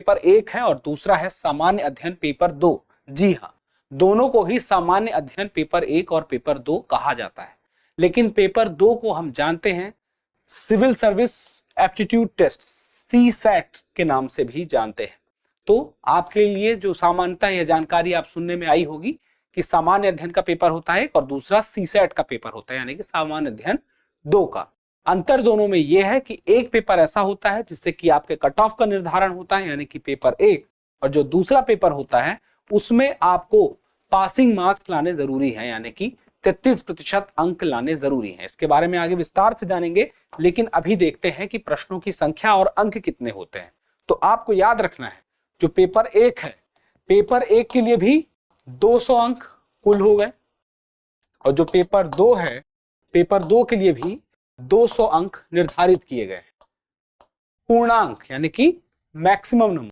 Paper 1 है और दूसरा है सामान्य अध्ययन पेपर 2। जी हाँ, दोनों को ही सामान्य अध्ययन पेपर 1 और पेपर 2 कहा जाता है, लेकिन पेपर 2 को हम जानते हैं civil service aptitude test CSAT के नाम से भी जानते हैं। तो आपके लिए जो सामान्यतः यह जानकारी आप सुनने में आई होगी कि सामान्य अध्ययन का पेपर होता है और दूसरा सीसैट का पेपर होता है, यानी कि सामान्य अध्ययन 2 का। अंतर दोनों में यह है कि एक पेपर ऐसा होता है जिससे कि आपके कट ऑफ का निर्धारण होता है, यानी कि पेपर 1, और जो दूसरा पेपर होता है उसमें आपको पासिंग मार्क्स लाने जरूरी है, यानी कि 33% अंक लाने जरूरी हैं। इसके बारे में आगे विस्तार से जानेंगे, लेकिन अभी देखते हैं कि प्रश्नों की संख्या और अंक कितने होते हैं। तो आपको याद रखना है, जो पेपर 1 है, पेपर 1 के लिए भी 200 अंक कुल हो गए, और जो पेपर 2 है, पेपर 2 के लिए भी 200 अंक निर्धारित किए गए, पूर्णांक यानी कि मैक्सिमम नंबर।